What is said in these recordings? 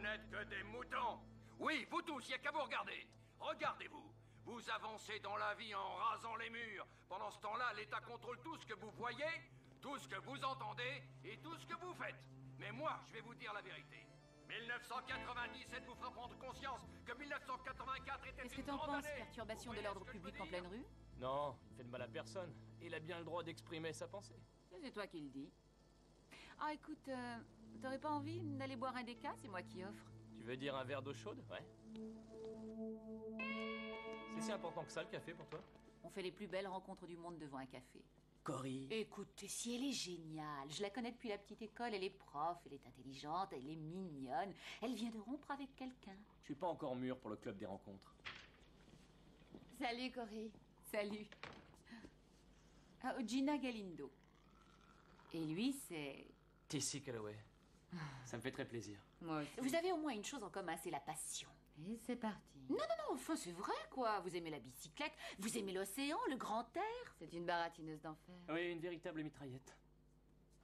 n'êtes que des moutons. Oui, vous tous, y a qu'à vous regarder. Regardez-vous. Vous avancez dans la vie en rasant les murs. Pendant ce temps-là, l'État contrôle tout ce que vous voyez, tout ce que vous entendez et tout ce que vous faites. Mais moi, je vais vous dire la vérité. 1997 vous fera prendre conscience que 1984 était Qu'est-ce que une t'en grande penses, année. perturbation Vous de voyez l'ordre ce que je public veux en dire pleine rue? Non, il fait de mal à personne. Il a bien le droit d'exprimer sa pensée. C'est toi qui le dis. Ah, écoute, t'aurais pas envie d'aller boire un déca? C'est moi qui offre. Tu veux dire un verre d'eau chaude? Ouais. C'est si important que ça, le café, pour toi? On fait les plus belles rencontres du monde devant un café. Cory. Écoute, si elle est géniale. Je la connais depuis la petite école. Elle est prof, elle est intelligente, elle est mignonne. Elle vient de rompre avec quelqu'un. Je suis pas encore mûr pour le club des rencontres. Salut, Cory. Salut. Ah, Gina Galindo. Et lui, c'est... Tessie Calloway. Ça me fait très plaisir. Moi aussi. Vous avez au moins une chose en commun, c'est la passion. Et c'est parti. Non, enfin, c'est vrai, quoi. Vous aimez la bicyclette, vous aimez l'océan, le grand air. C'est une baratineuse d'enfer. Oui, une véritable mitraillette.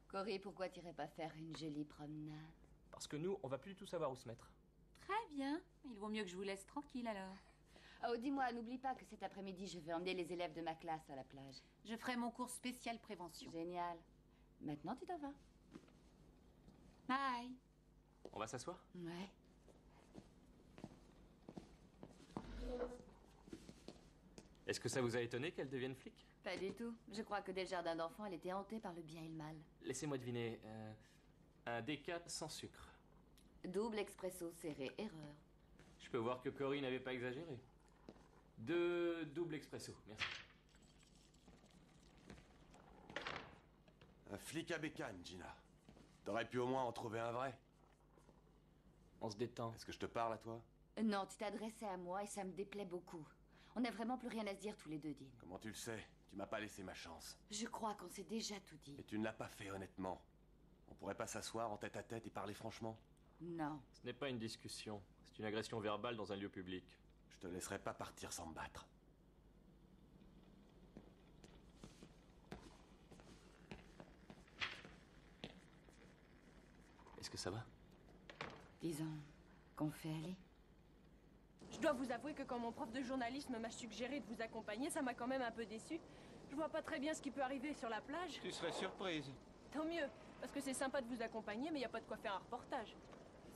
Cory, pourquoi t'irais pas faire une jolie promenade? Parce que nous, on va plus du tout savoir où se mettre. Très bien. Il vaut mieux que je vous laisse tranquille, alors. Oh, dis-moi, n'oublie pas que cet après-midi, je vais emmener les élèves de ma classe à la plage. Je ferai mon cours spécial prévention. Génial. Maintenant, tu t'en vas. Bye. On va s'asseoir? Ouais. Est-ce que ça vous a étonné qu'elle devienne flic? Pas du tout. Je crois que dès le jardin d'enfants, elle était hantée par le bien et le mal. Laissez-moi deviner. Un déca sans sucre. Double expresso serré, erreur. Je peux voir que Cory n'avait pas exagéré. 2 double expresso, merci. Un flic à bécane, Gina. T'aurais pu au moins en trouver un vrai. On se détend. Est-ce que je te parle à toi? Non, tu t'adressais à moi et ça me déplaît beaucoup. On n'a vraiment plus rien à se dire tous les deux, Dean. Comment tu le sais? Tu m'as pas laissé ma chance. Je crois qu'on s'est déjà tout dit. Et tu ne l'as pas fait, honnêtement. On pourrait pas s'asseoir en tête à tête et parler franchement? Non. Ce n'est pas une discussion. C'est une agression verbale dans un lieu public. Je te laisserai pas partir sans me battre. Est-ce que ça va? Disons qu'on fait aller. Je dois vous avouer que quand mon prof de journalisme m'a suggéré de vous accompagner, ça m'a quand même un peu déçu. Je vois pas très bien ce qui peut arriver sur la plage. Tu serais surprise. Tant mieux, parce que c'est sympa de vous accompagner, mais y a pas de quoi faire un reportage.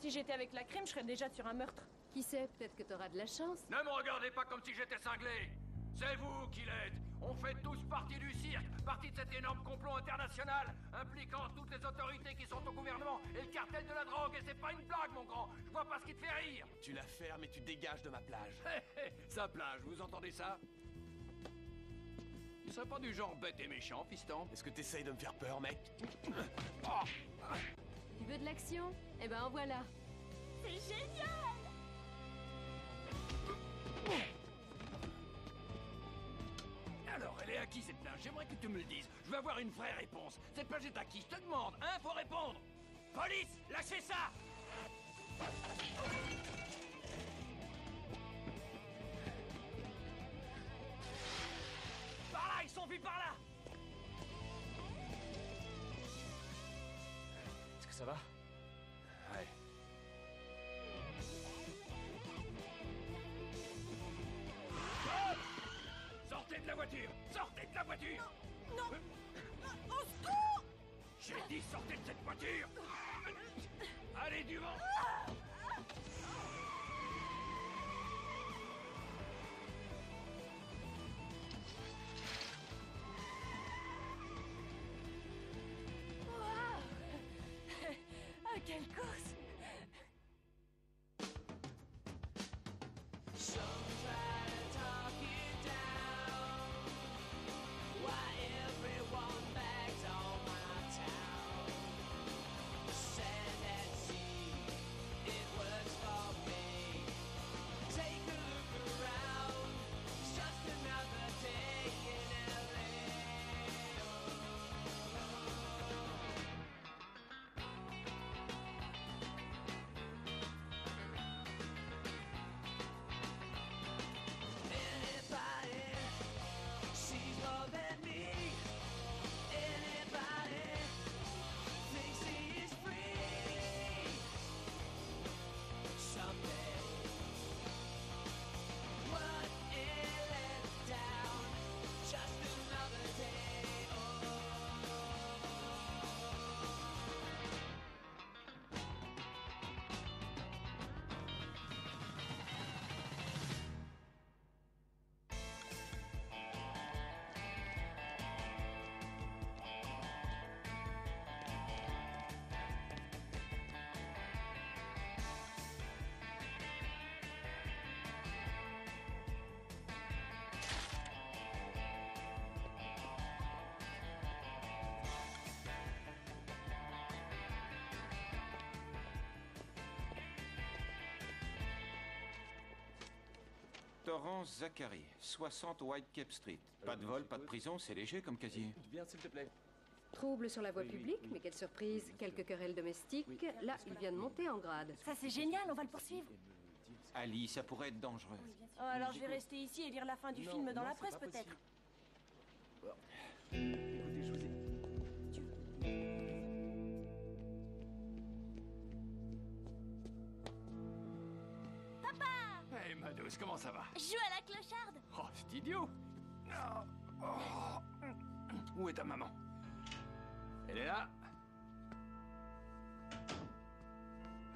Si j'étais avec la crime, je serais déjà sur un meurtre. Qui sait, peut-être que t'auras de la chance. Ne me regardez pas comme si j'étais cinglé. C'est vous qui l'êtes. On fait tous partie du cirque, partie de cet énorme complot international impliquant toutes les autorités qui sont au gouvernement et le cartel de la drogue. Et c'est pas une blague, mon grand. Je vois pas ce qui te fait rire. Tu la fermes et tu dégages de ma plage. Sa plage, vous entendez ça? Tu serais pas du genre bête et méchant, fiston? Est-ce que t'essayes de me faire peur, mec? Oh. Tu veux de l'action? Eh ben, en voilà. C'est génial! Alors, elle est à qui cette plage? J'aimerais que tu me le dises. Je veux avoir une vraie réponse. Cette plage est à qui? Je te demande, hein? Faut répondre. Police, lâchez ça! Par là, ils sont vus par là! Est-ce que ça va? Ouais. Sortez de la voiture! Sortez de la voiture! Non! Au secours! J'ai dit sortez de cette voiture! Allez, du vent! Ah, quelle course! Restaurant Zachary, 60 Whitecap Street. Pas de vol, pas de prison, c'est léger comme casier. Viens, s'il te plaît. Trouble sur la voie publique, mais quelle surprise. Quelques querelles domestiques. Là, il vient de monter en grade. Ça, c'est génial, on va le poursuivre. Ali, ça pourrait être dangereux. Oh, alors je vais rester ici et lire la fin du film dans la presse, peut-être. Écoutez, je vous ai... Hey, ma douce, comment ça va? Je joue à la clocharde. Oh, c'est idiot! Ah, oh. Où est ta maman? Elle est là?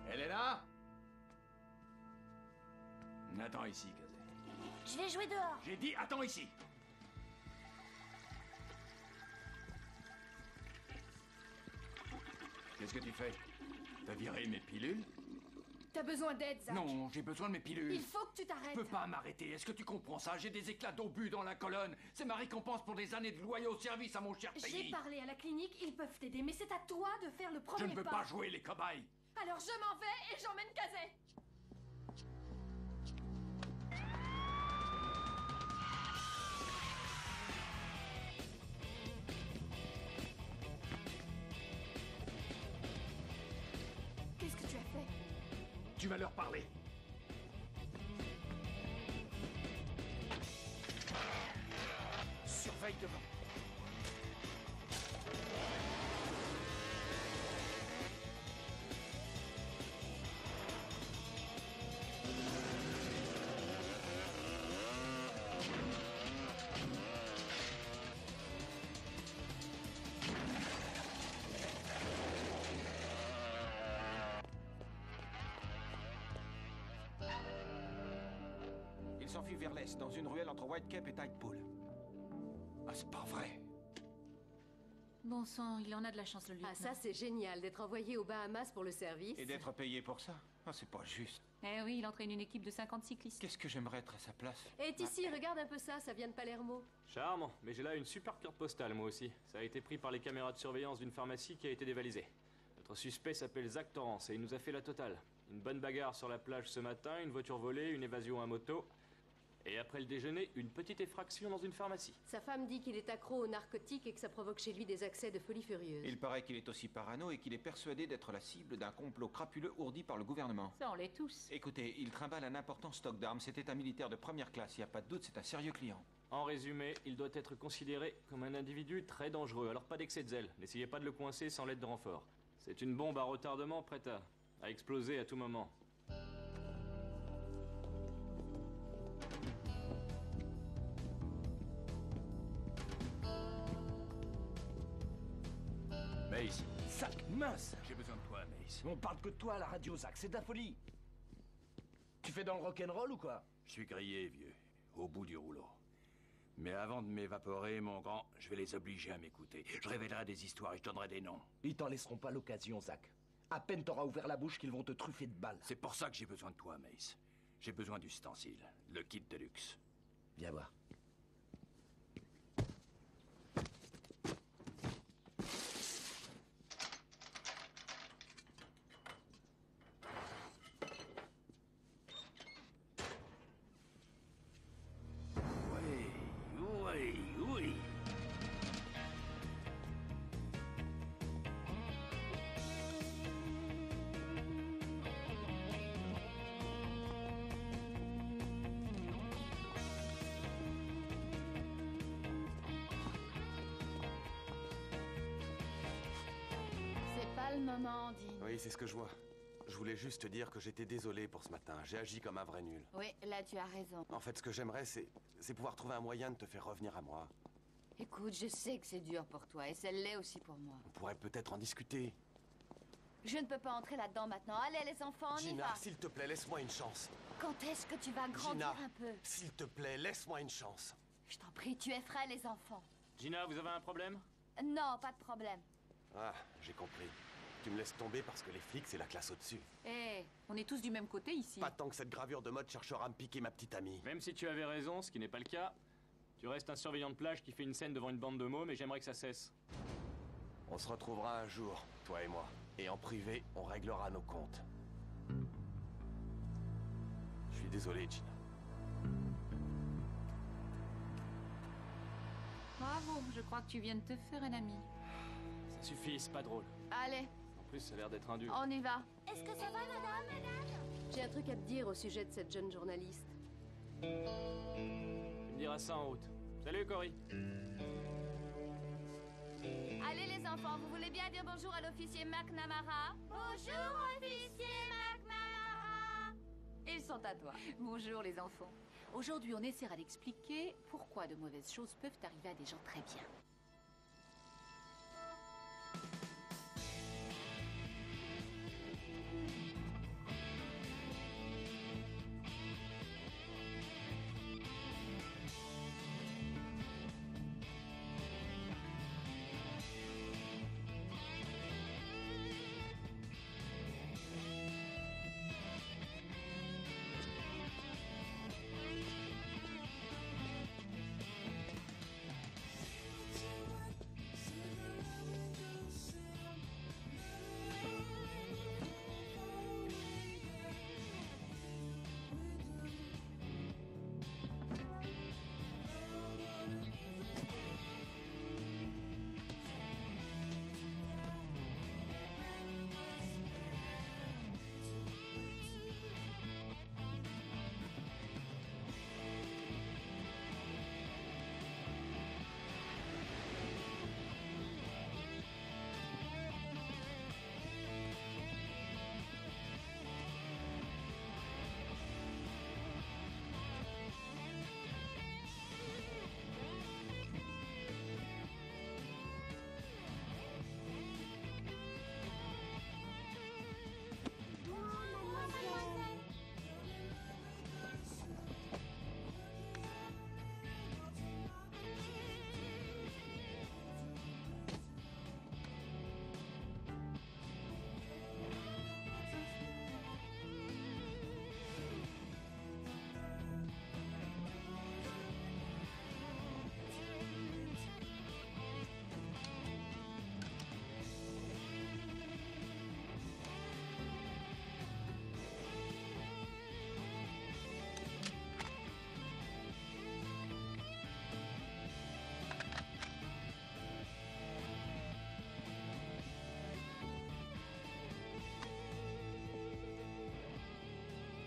Elle est là? Attends ici, Kazé. Je vais jouer dehors. J'ai dit attends ici! Qu'est-ce que tu fais? T'as viré mes pilules? T'as besoin d'aide, Zach. Non, j'ai besoin de mes pilules. Il faut que tu t'arrêtes. Je peux pas m'arrêter, est-ce que tu comprends ça? J'ai des éclats d'obus dans la colonne. C'est ma récompense pour des années de loyaux service à mon cher pays. J'ai parlé à la clinique, ils peuvent t'aider, mais c'est à toi de faire le Je premier ne veux pas jouer les cobayes. Alors je m'en vais et j'emmène Kazé. Qu'est-ce que tu as fait? Tu vas leur parler. Surveille devant. Il s'enfuit vers l'est, dans une ruelle entre Whitecap et Tidepool. Ah, c'est pas vrai. Bon sang, il en a de la chance, le lieutenant. Ah, ça, c'est génial, d'être envoyé aux Bahamas pour le service. Et d'être payé pour ça? Ah, c'est pas juste. Eh oui, il entraîne une équipe de 50 cyclistes. Qu'est-ce que j'aimerais être à sa place? Et ici, regarde un peu ça, ça vient de Palermo. Charmant, mais j'ai là une super carte postale, moi aussi. Ça a été pris par les caméras de surveillance d'une pharmacie qui a été dévalisée. Notre suspect s'appelle Zach Torrance et il nous a fait la totale. Une bonne bagarre sur la plage ce matin, une voiture volée, une évasion à moto. Et après le déjeuner, une petite effraction dans une pharmacie. Sa femme dit qu'il est accro aux narcotiques et que ça provoque chez lui des accès de folie furieuse. Il paraît qu'il est aussi parano et qu'il est persuadé d'être la cible d'un complot crapuleux ourdi par le gouvernement. Ça, on l'est tous. Écoutez, il trimballe un important stock d'armes. C'était un militaire de première classe, il n'y a pas de doute, c'est un sérieux client. En résumé, il doit être considéré comme un individu très dangereux, alors pas d'excès de zèle. N'essayez pas de le coincer sans l'aide de renfort. C'est une bombe à retardement prête à exploser à tout moment. Mace. Sac, mince. J'ai besoin de toi, Mace. On parle que de toi à la radio, Zach, c'est de la folie. Tu fais dans le rock'n'roll ou quoi? Je suis grillé, vieux. Au bout du rouleau. Mais avant de m'évaporer, mon grand, je vais les obliger à m'écouter. Je révélerai des histoires et je donnerai des noms. Ils t'en laisseront pas l'occasion, Zach. À peine t'auras ouvert la bouche qu'ils vont te truffer de balles. C'est pour ça que j'ai besoin de toi, Mace. J'ai besoin d'ustensiles. Le kit de luxe. Viens voir. Oui. C'est pas le moment, Dean. Oui, c'est ce que je vois. Je voulais juste te dire que j'étais désolé pour ce matin. J'ai agi comme un vrai nul. Oui, là, tu as raison. En fait, ce que j'aimerais, c'est pouvoir trouver un moyen de te faire revenir à moi. Écoute, je sais que c'est dur pour toi, et ça l'est aussi pour moi. On pourrait peut-être en discuter. Je ne peux pas entrer là-dedans maintenant. Allez, les enfants, on y Gina, va. s'il te plaît, laisse-moi une chance. Quand est-ce que tu vas grandir Gina, un peu? s'il te plaît, laisse-moi une chance. Je t'en prie, tu effraies les enfants. Gina, vous avez un problème? Non, pas de problème. Ah, j'ai compris. Tu me laisses tomber parce que les flics, c'est la classe au-dessus. Eh, on est tous du même côté ici. Pas tant que cette gravure de mode cherchera à me piquer ma petite amie. Même si tu avais raison, ce qui n'est pas le cas, tu restes un surveillant de plage qui fait une scène devant une bande de mômes et j'aimerais que ça cesse. On se retrouvera un jour, toi et moi. Et en privé, on réglera nos comptes. Je suis désolé, Gina. Bravo, je crois que tu viens de te faire un ami. Ça suffit, c'est pas drôle. Allez, En plus, ça a l'air d'être un dur. on y va. Est-ce que ça va, madame? J'ai un truc à te dire au sujet de cette jeune journaliste. Tu me diras ça en route. Salut, Cory. Allez les enfants, vous voulez bien dire bonjour à l'officier McNamara? Bonjour, officier McNamara! Ils sont à toi. Bonjour les enfants. Aujourd'hui, on essaiera d'expliquer pourquoi de mauvaises choses peuvent arriver à des gens très bien.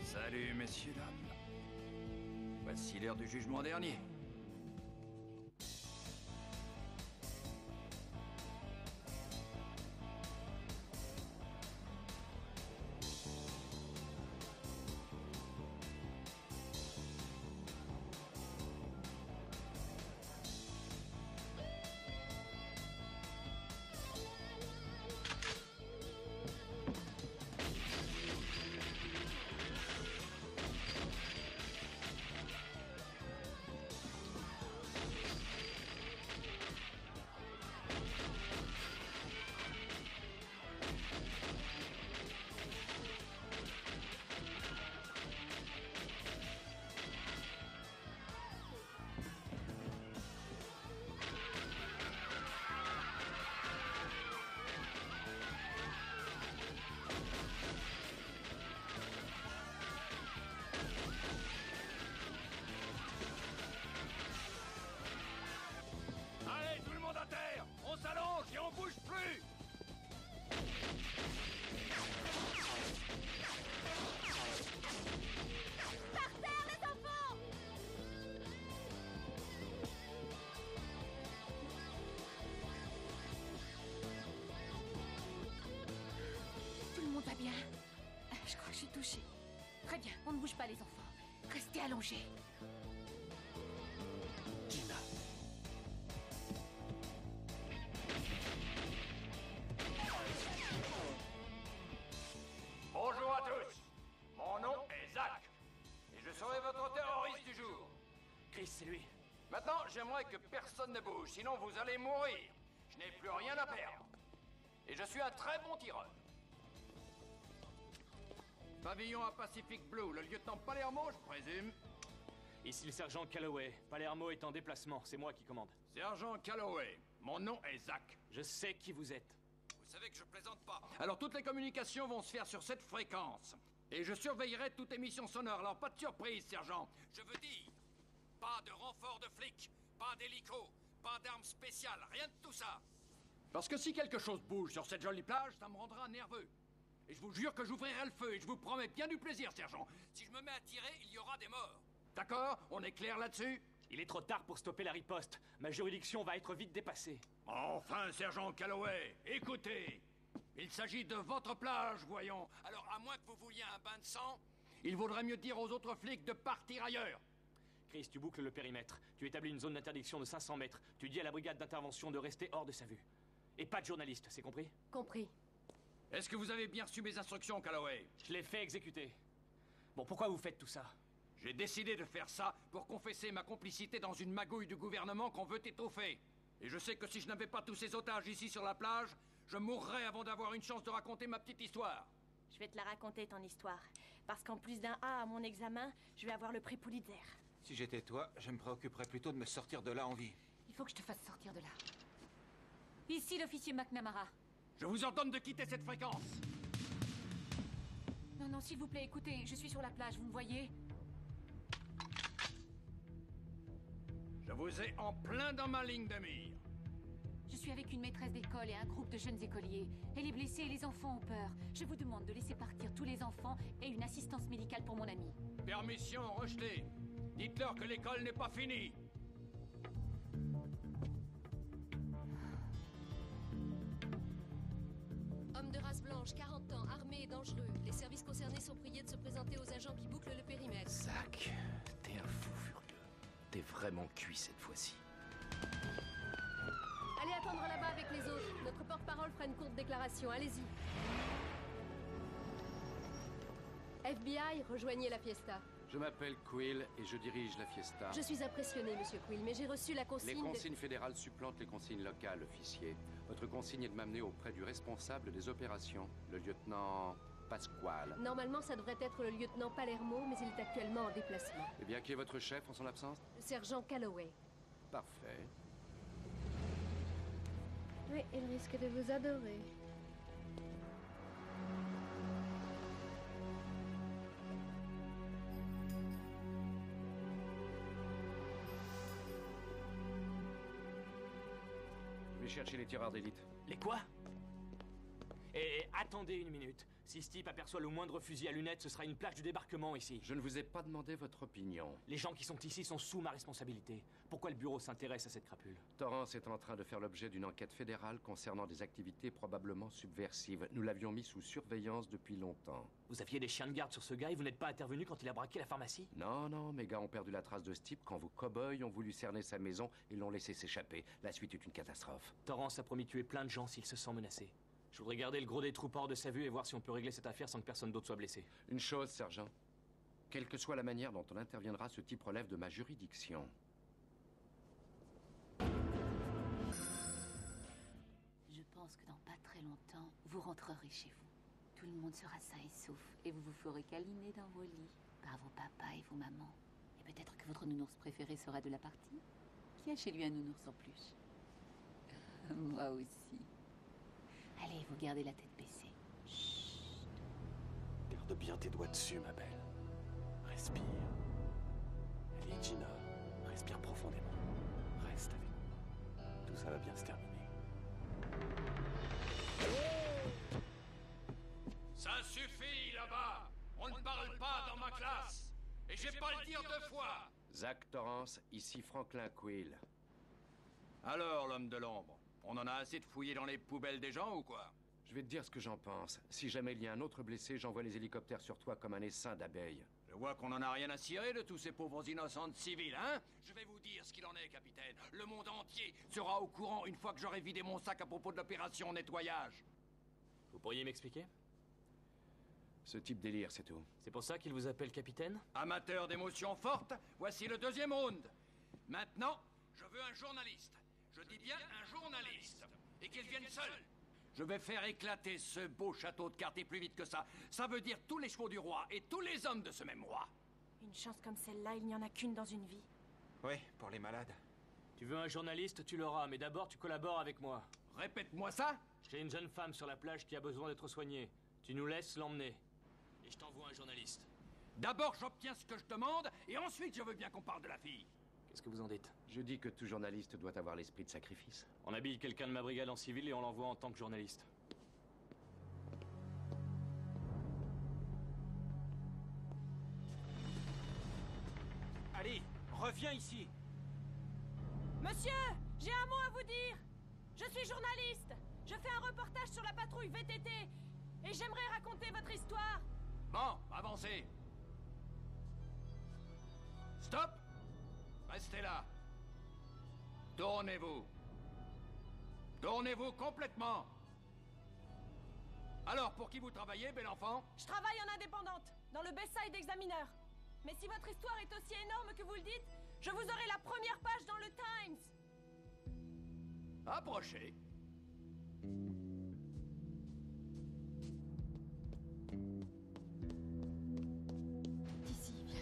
Salut, messieurs, dames. Voici l'heure du jugement dernier. Allez, tout le monde à terre! On s'allonge et on bouge plus! Par terre, les enfants! Tout le monde va bien? Je crois que je suis touchée. Très bien, on ne bouge pas les enfants. Restez allongés. Gina. Bonjour à tous! Mon nom est Zach. Et je serai votre terroriste du jour. Chris, c'est lui. Maintenant, j'aimerais que personne ne bouge, sinon vous allez mourir. Je n'ai plus rien à perdre. Et je suis un très bon tireur. Pavillon à Pacific Blue, le lieutenant Palermo, je présume. Ici le sergent Calloway. Palermo est en déplacement, c'est moi qui commande. Sergent Calloway, mon nom est Zach. Je sais qui vous êtes. Vous savez que je plaisante pas. Alors toutes les communications vont se faire sur cette fréquence. Et je surveillerai toute émission sonore, alors pas de surprise, sergent. Je veux dire, pas de renfort de flics, pas d'hélico, pas d'armes spéciales, rien de tout ça. Parce que si quelque chose bouge sur cette jolie plage, ça me rendra nerveux. Et je vous jure que j'ouvrirai le feu et je vous promets bien du plaisir, sergent. Si je me mets à tirer, il y aura des morts. D'accord? On est clair là-dessus? Il est trop tard pour stopper la riposte. Ma juridiction va être vite dépassée. Enfin, sergent Calloway, écoutez. Il s'agit de votre plage, voyons. Alors, à moins que vous vouliez un bain de sang, Il vaudrait mieux dire aux autres flics de partir ailleurs. Chris, tu boucles le périmètre. Tu établis une zone d'interdiction de 500 mètres. Tu dis à la brigade d'intervention de rester hors de sa vue. Et pas de journaliste, c'est compris? Compris. Est-ce que vous avez bien reçu mes instructions, Calloway? Je l'ai fait exécuter. Bon, pourquoi vous faites tout ça? J'ai décidé de faire ça pour confesser ma complicité dans une magouille du gouvernement qu'on veut étoffer. Et je sais que si je n'avais pas tous ces otages ici sur la plage, je mourrais avant d'avoir une chance de raconter ma petite histoire. Je vais te la raconter, ton histoire. Parce qu'en plus d'un A à mon examen, je vais avoir le prix Pulitzer. Si j'étais toi, je me préoccuperais plutôt de me sortir de là en vie. Il faut que je te fasse sortir de là. Ici l'officier McNamara. Je vous ordonne de quitter cette fréquence. Non, non, s'il vous plaît, écoutez, je suis sur la plage, vous me voyez? Je vous ai en plein dans ma ligne de mire. Je suis avec une maîtresse d'école et un groupe de jeunes écoliers. Elle est blessée et les enfants ont peur. Je vous demande de laisser partir tous les enfants et une assistance médicale pour mon ami. Permission rejetée. Dites-leur que l'école n'est pas finie. Homme de race blanche, 40 ans, armé et dangereux. Les services concernés sont priés de se présenter aux agents qui bouclent le périmètre. Zach, t'es un fou furieux. T'es vraiment cuit cette fois-ci. Allez attendre là-bas avec les autres. Notre porte-parole fera une courte déclaration. Allez-y. FBI, rejoignez la fiesta. Je m'appelle Quill et je dirige la fiesta. Je suis impressionné, monsieur Quill, mais j'ai reçu la consigne. Les consignes fédérales supplantent les consignes locales, officier. Votre consigne est de m'amener auprès du responsable des opérations, le lieutenant Pasquale. Normalement, ça devrait être le lieutenant Palermo, mais il est actuellement en déplacement. Eh bien, qui est votre chef en son absence? Le sergent Calloway. Parfait. Oui, il risque de vous adorer. Je vais chercher les tireurs d'élite. Les quoi? Et attendez une minute. Si ce type aperçoit le moindre fusil à lunettes, ce sera une plage du débarquement ici. Je ne vous ai pas demandé votre opinion. Les gens qui sont ici sont sous ma responsabilité. Pourquoi le bureau s'intéresse à cette crapule? Torrance est en train de faire l'objet d'une enquête fédérale concernant des activités probablement subversives. Nous l'avions mis sous surveillance depuis longtemps. Vous aviez des chiens de garde sur ce gars et vous n'êtes pas intervenu quand il a braqué la pharmacie? Non, non, mes gars ont perdu la trace de ce type quand vos cow-boys ont voulu cerner sa maison et l'ont laissé s'échapper. La suite est une catastrophe. Torrance a promis de tuer plein de gens s'il se sent menacé. Je voudrais garder le gros des troupes hors de sa vue et voir si on peut régler cette affaire sans que personne d'autre soit blessé. Une chose, sergent. Quelle que soit la manière dont on interviendra, ce type relève de ma juridiction. Je pense que dans pas très longtemps, vous rentrerez chez vous. Tout le monde sera sain et sauf, et vous vous ferez câliner dans vos lits par vos papas et vos mamans. Et peut-être que votre nounours préféré sera de la partie. Qui a chez lui un nounours en plus? Moi aussi. Allez, vous gardez la tête baissée. Chut. Garde bien tes doigts dessus, ma belle. Respire. Allez, Gina, respire profondément. Reste avec nous. Tout ça va bien se terminer. Ça suffit, là-bas. On ne parle pas dans ma classe. Et j'ai pas le dire deux fois. Zach Torrance, ici Franklin Quill. Alors, l'homme de l'ombre, on en a assez de fouiller dans les poubelles des gens ou quoi? Je vais te dire ce que j'en pense. Si jamais il y a un autre blessé, j'envoie les hélicoptères sur toi comme un essaim d'abeilles. Je vois qu'on en a rien à cirer de tous ces pauvres innocents civils, hein? Je vais vous dire ce qu'il en est, capitaine. Le monde entier sera au courant une fois que j'aurai vidé mon sac à propos de l'opération nettoyage. Vous pourriez m'expliquer? Ce type délire, c'est tout. C'est pour ça qu'il vous appelle capitaine? Amateur d'émotions fortes, voici le deuxième round. Maintenant, je veux un journaliste. Je dis bien un journaliste. Et qu'il vienne seul. Je vais faire éclater ce beau château de cartes et plus vite que ça. Ça veut dire tous les chevaux du roi et tous les hommes de ce même roi. Une chance comme celle-là, il n'y en a qu'une dans une vie. Oui, pour les malades. Tu veux un journaliste, tu l'auras, mais d'abord tu collabores avec moi. Répète-moi ça. J'ai une jeune femme sur la plage qui a besoin d'être soignée. Tu nous laisses l'emmener. Et je t'envoie un journaliste. D'abord, j'obtiens ce que je demande, et ensuite, je veux bien qu'on parle de la fille. Qu'est-ce que vous en dites? Je dis que tout journaliste doit avoir l'esprit de sacrifice. On habille quelqu'un de ma brigade en civil et on l'envoie en tant que journaliste. Allez, reviens ici. Monsieur, j'ai un mot à vous dire. Je suis journaliste. Je fais un reportage sur la patrouille VTT. Et j'aimerais raconter votre histoire. Bon, avancez. Stop! Restez là. Tournez-vous. Tournez-vous complètement. Alors, pour qui vous travaillez, bel enfant? Je travaille en indépendante, dans le Bayside Examiner. Mais si votre histoire est aussi énorme que vous le dites, je vous aurai la première page dans le Times. Approchez. D'ici, viens.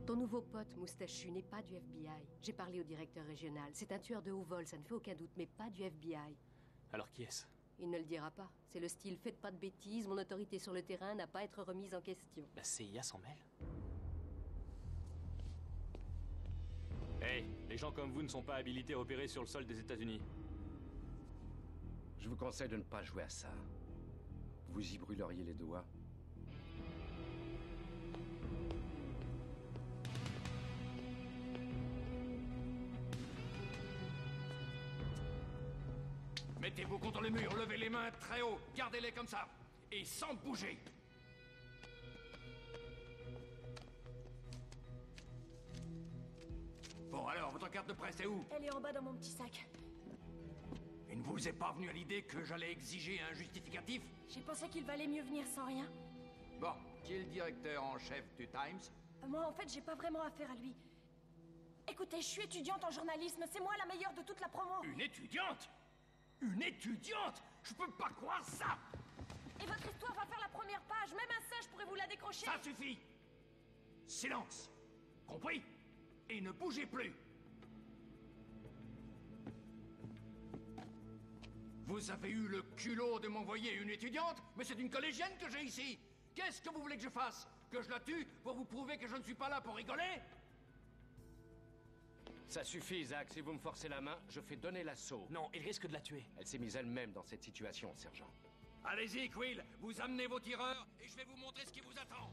Ton nouveau pote moustachu n'est pas du FBI. J'ai parlé au directeur régional. C'est un tueur de haut vol, ça ne fait aucun doute, mais pas du FBI. Alors qui est-ce? Il ne le dira pas. C'est le style « faites pas de bêtises, mon autorité sur le terrain n'a pas à être remise en question ». La CIA s'en mêle? Hey, les gens comme vous ne sont pas habilités à opérer sur le sol des États-Unis. Je vous conseille de ne pas jouer à ça. Vous y brûleriez les doigts. Mettez-vous contre le mur, levez les mains très haut, gardez-les comme ça, et sans bouger. Bon alors, votre carte de presse est où? Elle est en bas dans mon petit sac. Il ne vous est pas venu à l'idée que j'allais exiger un justificatif? J'ai pensé qu'il valait mieux venir sans rien. Bon, qui est le directeur en chef du Times? Moi, en fait, j'ai pas vraiment affaire à lui. Écoutez, je suis étudiante en journalisme, c'est moi la meilleure de toute la promo. Une étudiante? Une étudiante? Je peux pas croire ça! Et votre histoire va faire la première page, même un singe pourrait vous la décrocher. Ça suffit! Silence! Compris? Et ne bougez plus! Vous avez eu le culot de m'envoyer une étudiante, mais c'est une collégienne que j'ai ici! Qu'est-ce que vous voulez que je fasse? Que je la tue pour vous prouver que je ne suis pas là pour rigoler? Ça suffit, Isaac. Si vous me forcez la main, je fais donner l'assaut. Non, il risque de la tuer. Elle s'est mise elle-même dans cette situation, sergent. Allez-y, Quill, vous amenez vos tireurs et je vais vous montrer ce qui vous attend.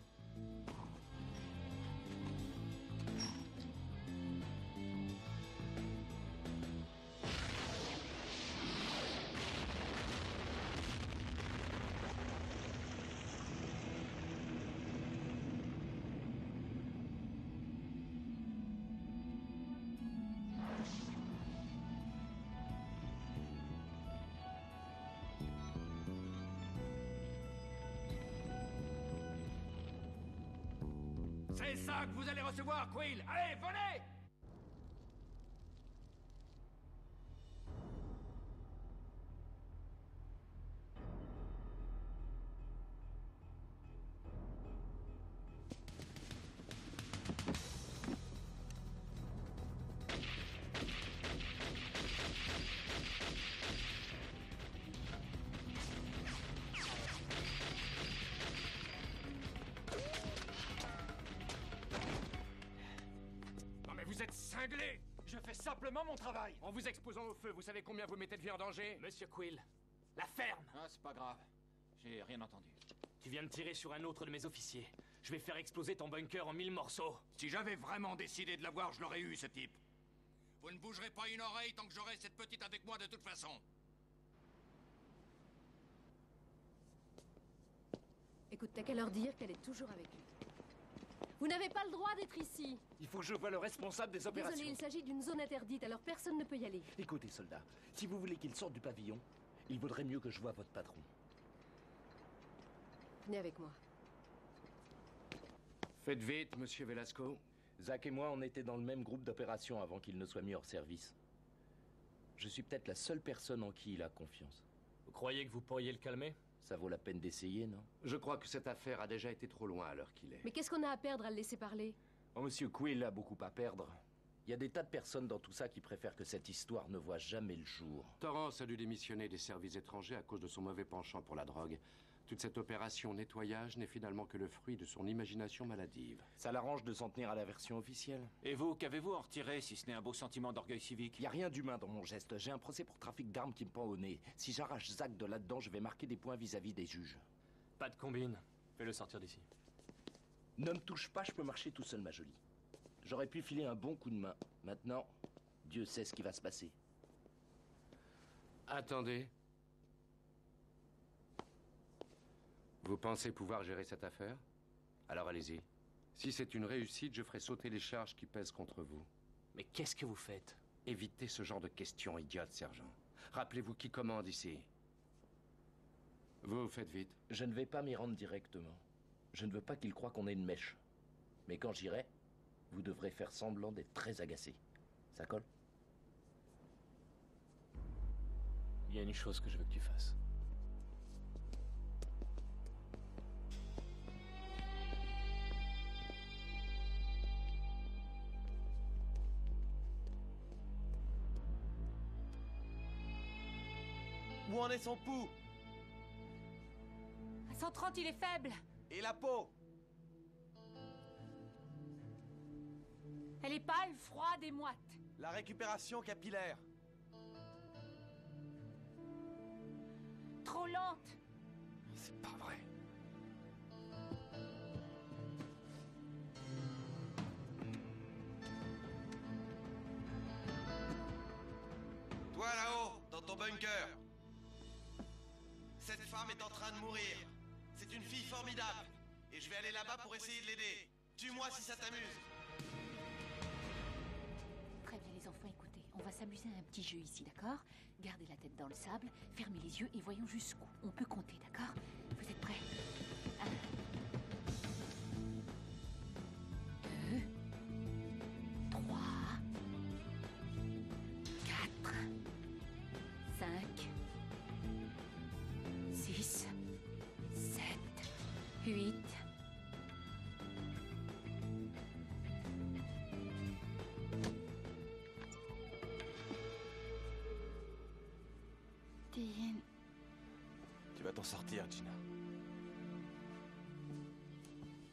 C'est ça que vous allez recevoir, Quill! Allez, venez! Vous êtes cinglé! Je fais simplement mon travail. En vous exposant au feu, vous savez combien vous mettez de vie en danger? Monsieur Quill, la ferme! Ah, c'est pas grave. J'ai rien entendu. Tu viens de tirer sur un autre de mes officiers. Je vais faire exploser ton bunker en 1000 morceaux. Si j'avais vraiment décidé de l'avoir, je l'aurais eu, ce type. Vous ne bougerez pas une oreille tant que j'aurai cette petite avec moi de toute façon. Écoute, t'as qu'à leur dire qu'elle est toujours avec lui. Vous n'avez pas le droit d'être ici. Il faut que je voie le responsable des opérations. Désolé, il s'agit d'une zone interdite, alors personne ne peut y aller. Écoutez, soldats, si vous voulez qu'il sorte du pavillon, il vaudrait mieux que je voie votre patron. Venez avec moi. Faites vite, monsieur Velasco. Zach et moi, on était dans le même groupe d'opération avant qu'il ne soit mis hors service. Je suis peut-être la seule personne en qui il a confiance. Vous croyez que vous pourriez le calmer? Ça vaut la peine d'essayer, non? Je crois que cette affaire a déjà été trop loin à l'heure qu'il est. Mais qu'est-ce qu'on a à perdre à le laisser parler? Oh, monsieur Quill a beaucoup à perdre. Il y a des tas de personnes dans tout ça qui préfèrent que cette histoire ne voie jamais le jour. Torrance a dû démissionner des services étrangers à cause de son mauvais penchant pour la drogue. Toute cette opération nettoyage n'est finalement que le fruit de son imagination maladive. Ça l'arrange de s'en tenir à la version officielle. Et vous, qu'avez-vous à en retirer si ce n'est un beau sentiment d'orgueil civique? Y a rien d'humain dans mon geste. J'ai un procès pour trafic d'armes qui me pend au nez. Si j'arrache Zach de là-dedans, je vais marquer des points vis-à-vis des juges. Pas de combine. Fais-le sortir d'ici. Ne me touche pas, je peux marcher tout seul, ma jolie. J'aurais pu filer un bon coup de main. Maintenant, Dieu sait ce qui va se passer. Attendez. Vous pensez pouvoir gérer cette affaire? Alors allez-y. Si c'est une réussite, je ferai sauter les charges qui pèsent contre vous. Mais qu'est-ce que vous faites? Évitez ce genre de questions idiotes, sergent. Rappelez-vous qui commande ici. Vous faites vite. Je ne vais pas m'y rendre directement. Je ne veux pas qu'il croie qu'on est une mèche. Mais quand j'irai, vous devrez faire semblant d'être très agacé. Ça colle? Il y a une chose que je veux que tu fasses. Où en est son pouls? À 130, il est faible. Et la peau? Elle est pâle, froide et moite. La récupération capillaire? Trop lente. C'est pas vrai. Toi là-haut, dans ton bunker. Cette femme est en train de mourir. C'est une fille formidable. Et je vais aller là-bas pour essayer de l'aider. Tue-moi si ça t'amuse. Très bien les enfants, écoutez, on va s'amuser à un petit jeu ici, d'accord? Gardez la tête dans le sable, fermez les yeux et voyons jusqu'où. On peut compter, d'accord? Vous êtes prêts? 1, 2, 3, 4, 5, 6, 7, 8... Dean. Tu vas t'en sortir, Gina.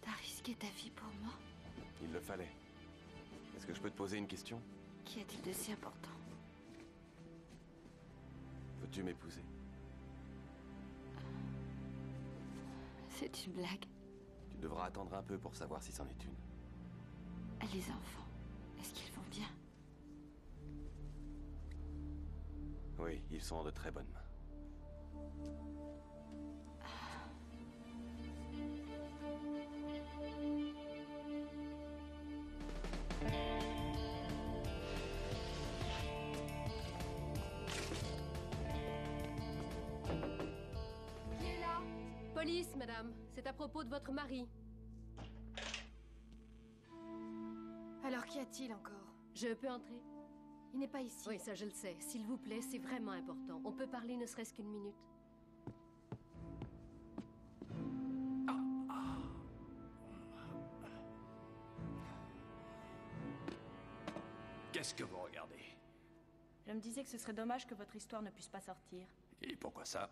T'as risqué ta vie pour moi? Il le fallait. Est-ce que je peux te poser une question? Qu'y a-t-il de si important? Veux-tu m'épouser? C'est une blague. Tu devras attendre un peu pour savoir si c'en est une. Les enfants, est-ce qu'ils vont bien? Oui, ils sont en de très bonnes mains. Qui est là? Police, madame. C'est à propos de votre mari. Alors qu'y a-t-il encore? Je peux entrer? Il n'est pas ici. Oui, ça je le sais. S'il vous plaît, c'est vraiment important. On peut parler ne serait-ce qu'une minute. Qu'est-ce que vous regardez? Je me disais que ce serait dommage que votre histoire ne puisse pas sortir. Et pourquoi ça?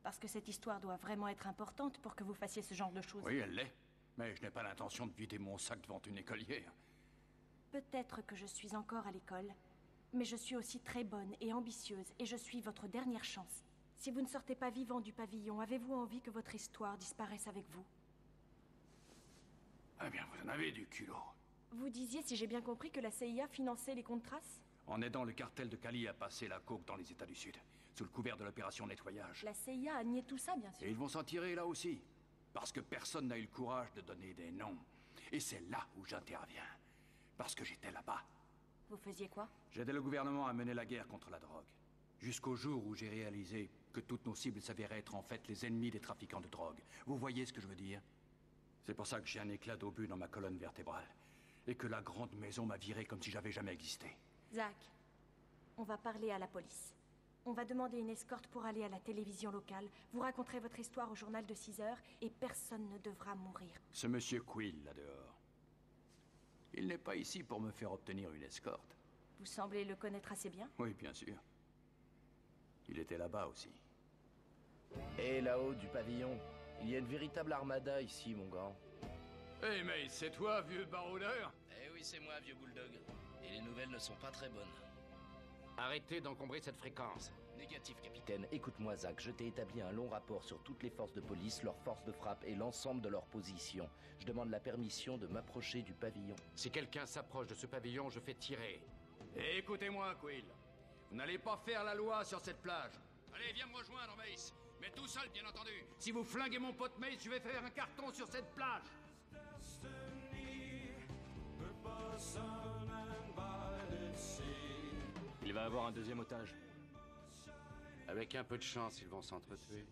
Parce que cette histoire doit vraiment être importante pour que vous fassiez ce genre de choses. Oui, elle l'est. Mais je n'ai pas l'intention de vider mon sac devant une écolière. Peut-être que je suis encore à l'école, mais je suis aussi très bonne et ambitieuse, et je suis votre dernière chance. Si vous ne sortez pas vivant du pavillon, avez-vous envie que votre histoire disparaisse avec vous? Eh bien, vous en avez du culot. Vous disiez, si j'ai bien compris, que la CIA finançait les contras? En aidant le cartel de Cali à passer la coke dans les États du Sud, sous le couvert de l'opération nettoyage. La CIA a nié tout ça, bien sûr. Et ils vont s'en tirer là aussi. Parce que personne n'a eu le courage de donner des noms. Et c'est là où j'interviens. Parce que j'étais là-bas. Vous faisiez quoi? J'aidais le gouvernement à mener la guerre contre la drogue. Jusqu'au jour où j'ai réalisé que toutes nos cibles s'avéraient être en fait les ennemis des trafiquants de drogue. Vous voyez ce que je veux dire? C'est pour ça que j'ai un éclat d'obus dans ma colonne vertébrale. Et que la grande maison m'a viré comme si j'avais jamais existé. Zach, on va parler à la police. On va demander une escorte pour aller à la télévision locale. Vous raconterez votre histoire au journal de 6 heures et personne ne devra mourir. Ce monsieur Quill, là dehors. Il n'est pas ici pour me faire obtenir une escorte. Vous semblez le connaître assez bien? Oui, bien sûr. Il était là-bas aussi. Et là-haut du pavillon, il y a une véritable armada ici, mon grand. Hey, mais c'est toi, vieux baroudeur? Eh oui, c'est moi, vieux bulldog. Et les nouvelles ne sont pas très bonnes. Arrêtez d'encombrer cette fréquence. Négatif, capitaine. Écoute-moi, Zach, je t'ai établi un long rapport sur toutes les forces de police, leurs forces de frappe et l'ensemble de leurs positions. Je demande la permission de m'approcher du pavillon. Si quelqu'un s'approche de ce pavillon, je fais tirer. Et écoutez-moi, Quill. Vous n'allez pas faire la loi sur cette plage. Allez, viens me rejoindre, Mace. Mais tout seul, bien entendu. Si vous flinguez mon pote Mace, je vais faire un carton sur cette plage. Il va avoir un deuxième otage. Avec un peu de chance, ils vont s'entretuer.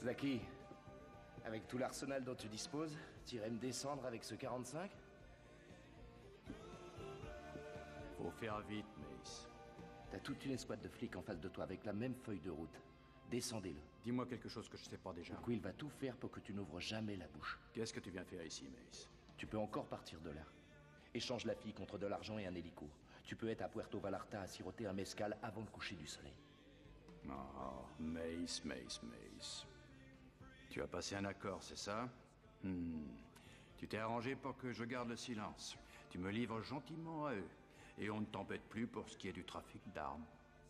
Zaki, avec tout l'arsenal dont tu disposes, t'irais me descendre avec ce 45? Faut faire vite, Mace. T'as toute une escouade de flics en face de toi avec la même feuille de route. Descendez-le. Dis-moi quelque chose que je sais pas déjà. Quill va tout faire pour que tu n'ouvres jamais la bouche. Qu'est-ce que tu viens faire ici, Mace? Tu peux encore partir de là. Échange la fille contre de l'argent et un hélico. Tu peux être à Puerto Vallarta à siroter un mezcal avant le coucher du soleil. Oh, Mace. Tu as passé un accord, c'est ça? Tu t'es arrangé pour que je garde le silence. Tu me livres gentiment à eux. Et on ne t'embête plus pour ce qui est du trafic d'armes.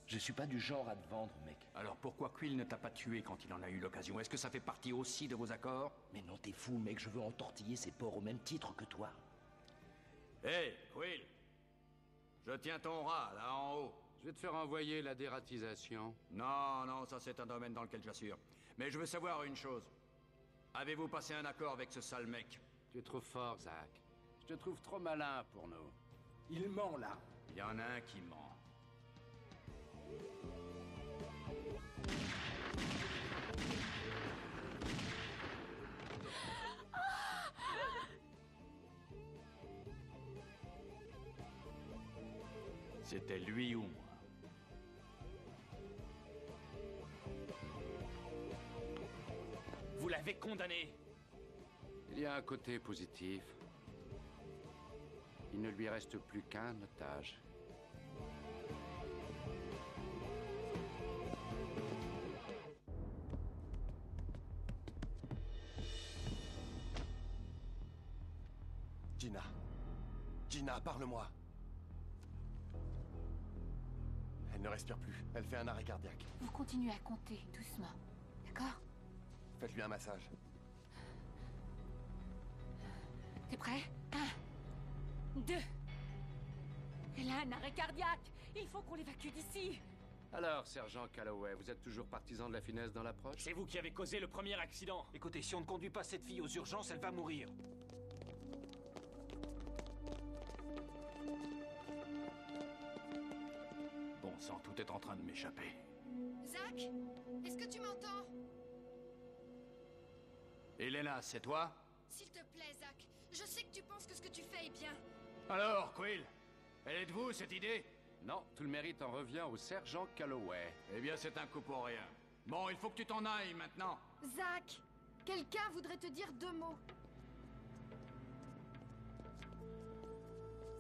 Je suis pas du genre à te vendre, mec. Alors pourquoi Quill ne t'a pas tué quand il en a eu l'occasion? Est-ce que ça fait partie aussi de vos accords? Mais non, t'es fou, mec. Je veux entortiller ces porcs au même titre que toi. Hé, Quill! Je tiens ton rat, là en haut. Je vais te faire envoyer la dératisation. Non, ça c'est un domaine dans lequel j'assure. Mais je veux savoir une chose. Avez-vous passé un accord avec ce sale mec? Tu es trop fort, Zach. Je te trouve trop malin pour nous. Il ment, là. Il y en a un qui ment. C'était lui ou moi. Vous l'avez condamné. Il y a un côté positif. Il ne lui reste plus qu'un otage. Gina, parle-moi. Elle ne respire plus. Elle fait un arrêt cardiaque. Vous continuez à compter, doucement. D'accord? Faites-lui un massage. T'es prêt? 1, 2. Elle a un arrêt cardiaque. Il faut qu'on l'évacue d'ici. Alors, sergent Calloway, vous êtes toujours partisan de la finesse dans l'approche? C'est vous qui avez causé le premier accident. Écoutez, si on ne conduit pas cette fille aux urgences, elle va mourir. Bon sang, tout est en train de m'échapper. Zach, est-ce que tu m'entends? Elena, c'est toi? S'il te plaît, Zach. Je sais que tu penses que ce que tu fais est bien. Alors, Quill, elle est de vous, cette idée? Non, tout le mérite en revient au sergent Calloway. Eh bien, c'est un coup pour rien. Bon, il faut que tu t'en ailles maintenant. Zach, quelqu'un voudrait te dire 2 mots.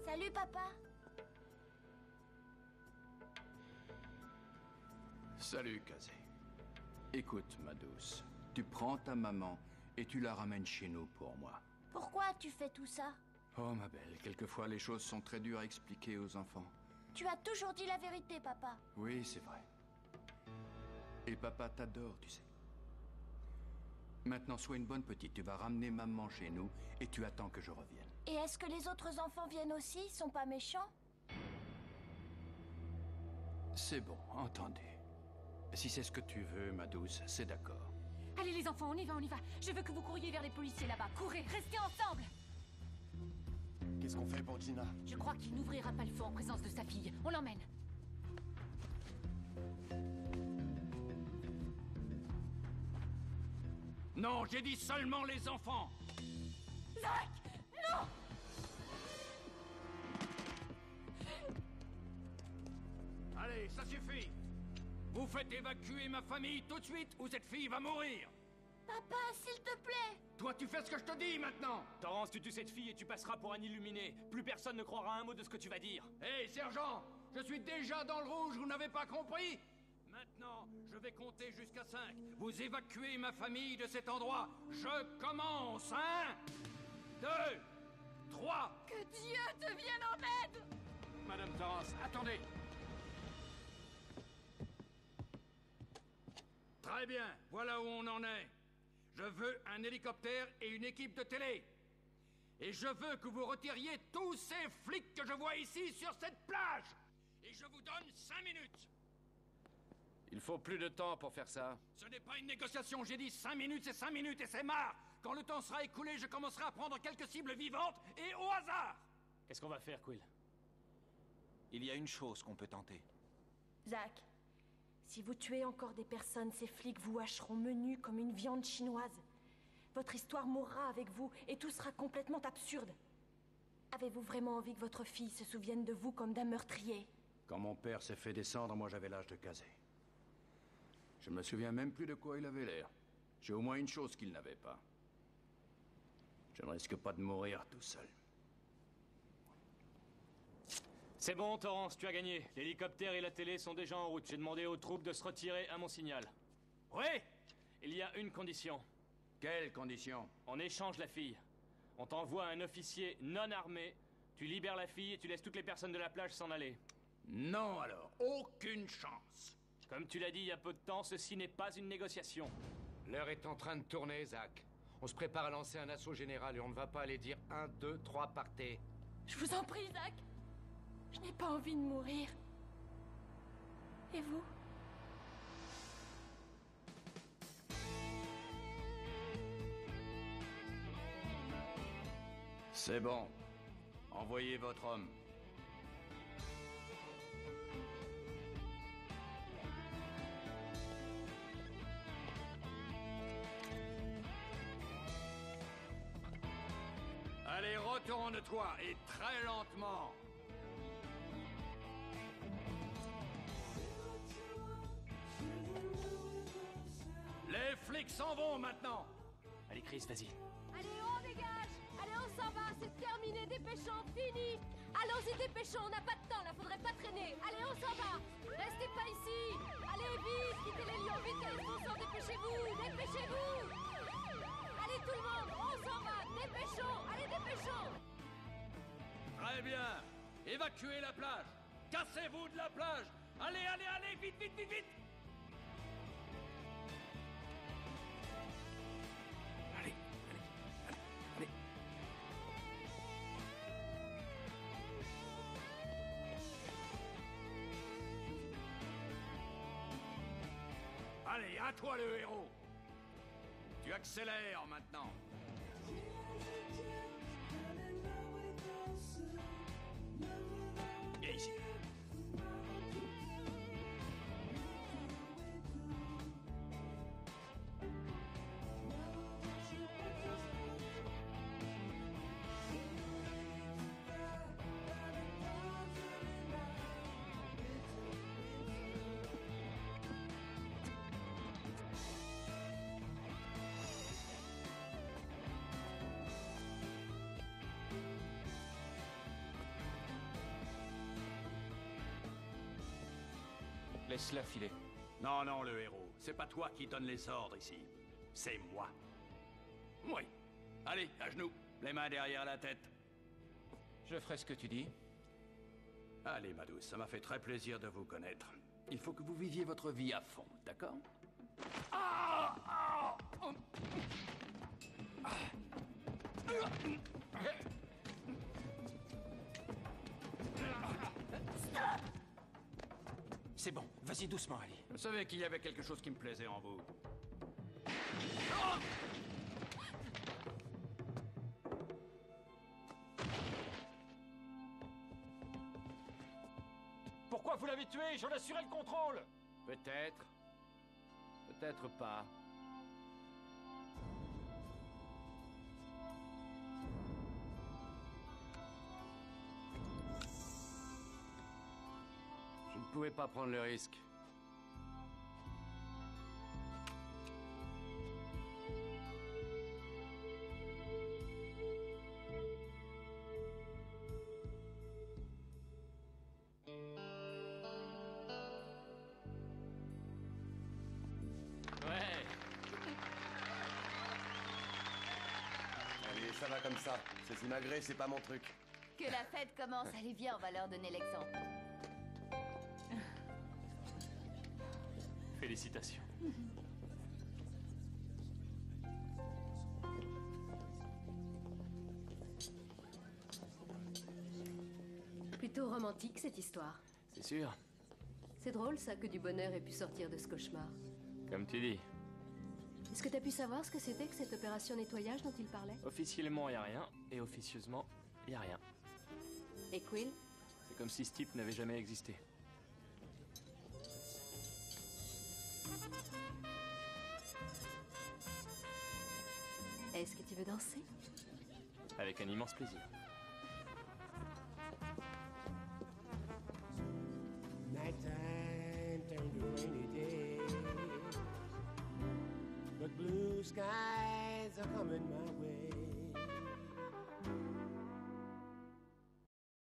Salut, papa. Salut, Kazé. Écoute, ma douce, tu prends ta maman et tu la ramènes chez nous pour moi. Pourquoi tu fais tout ça? Oh, ma belle, quelquefois les choses sont très dures à expliquer aux enfants. Tu as toujours dit la vérité, papa. Oui, c'est vrai. Et papa t'adore, tu sais. Maintenant, sois une bonne petite. Tu vas ramener maman chez nous et tu attends que je revienne. Et est-ce que les autres enfants viennent aussi? Ils sont pas méchants? C'est bon, entendu. Si c'est ce que tu veux, ma douce, c'est d'accord. Allez les enfants, on y va. Je veux que vous couriez vers les policiers là-bas. Courez, restez ensemble. Qu'est-ce qu'on fait pour Gina? Je crois qu'il n'ouvrira pas le feu en présence de sa fille. On l'emmène. Non, j'ai dit seulement les enfants. Zach, non! Allez, ça suffit. Vous faites évacuer ma famille tout de suite ou cette fille va mourir. Papa, s'il te plaît. Toi, tu fais ce que je te dis maintenant. Torrance, tu tues cette fille et tu passeras pour un illuminé. Plus personne ne croira un mot de ce que tu vas dire. Hé, sergent, je suis déjà dans le rouge, vous n'avez pas compris? Maintenant, je vais compter jusqu'à 5. Vous évacuez ma famille de cet endroit. Je commence, 1, 2, 3. Que Dieu te vienne en aide! Madame Torrance, attendez. Très bien, voilà où on en est. Je veux un hélicoptère et une équipe de télé. Et je veux que vous retiriez tous ces flics que je vois ici sur cette plage. Et je vous donne 5 minutes. Il faut plus de temps pour faire ça. Ce n'est pas une négociation, j'ai dit 5 minutes, c'est 5 minutes et c'est marre. Quand le temps sera écoulé, je commencerai à prendre quelques cibles vivantes et au hasard. Qu'est-ce qu'on va faire, Quill? Il y a une chose qu'on peut tenter. Zach, si vous tuez encore des personnes, ces flics vous hacheront menu comme une viande chinoise. Votre histoire mourra avec vous et tout sera complètement absurde. Avez-vous vraiment envie que votre fille se souvienne de vous comme d'un meurtrier? Quand mon père s'est fait descendre, moi j'avais l'âge de caser. Je me souviens même plus de quoi il avait l'air. J'ai au moins une chose qu'il n'avait pas. Je ne risque pas de mourir tout seul. C'est bon, Torrance, tu as gagné. L'hélicoptère et la télé sont déjà en route. J'ai demandé aux troupes de se retirer à mon signal. Oui? Il y a une condition. Quelle condition? On échange la fille. On t'envoie un officier non armé. Tu libères la fille et tu laisses toutes les personnes de la plage s'en aller. Non alors, aucune chance. Comme tu l'as dit il y a peu de temps, ceci n'est pas une négociation. L'heure est en train de tourner, Zach. On se prépare à lancer un assaut général et on ne va pas aller dire 1, 2, 3, partez. Je vous en prie, Zach. Je n'ai pas envie de mourir. Et vous? C'est bon. Envoyez votre homme. Allez, retourne-toi, et très lentement. Les flics s'en vont maintenant. Allez, Chris, vas-y. Allez, on dégage! Allez, on s'en va, c'est terminé, dépêchons, fini! Allons-y, dépêchons, on n'a pas de temps, là, faudrait pas traîner. Allez, on s'en va! Restez pas ici! Allez, vite, quittez les lions, vite, les sponsors, dépêchez-vous! Dépêchez-vous! Allez, tout le monde, on s'en va! Dépêchons! Allez, dépêchons! Très bien. Évacuez la plage. Cassez-vous de la plage. Allez, allez, allez, vite, vite, vite, vite. Allez, allez, allez, allez. Allez, à toi le héros. Tu accélères maintenant. Viens ici. Laisse-la filer. Non, non, le héros. C'est pas toi qui donne les ordres ici. C'est moi. Oui. Allez, à genoux. Les mains derrière la tête. Je ferai ce que tu dis. Allez, ma douce, ça m'a fait très plaisir de vous connaître. Il faut que vous viviez votre vie à fond, d'accord? C'est bon, vas-y doucement, Ali. Je savais qu'il y avait quelque chose qui me plaisait en vous. Pourquoi vous l'avez tué? J'en assurais le contrôle. Peut-être. Peut-être pas. Je ne pouvais pas prendre le risque. ça va comme ça. Ces immigrés, c'est pas mon truc. Que la fête commence. Allez, viens, on va leur donner l'exemple. Félicitations. Plutôt romantique, cette histoire. C'est sûr. C'est drôle, ça, que du bonheur ait pu sortir de ce cauchemar. Comme tu dis. Est-ce que t'as pu savoir ce que c'était que cette opération nettoyage dont il parlait? Officiellement, y a rien. Et officieusement, y a rien. Et Quill? C'est comme si ce type n'avait jamais existé. Est-ce que tu veux danser? Avec un immense plaisir. Nighttime turned to rainy day, but blue skies are coming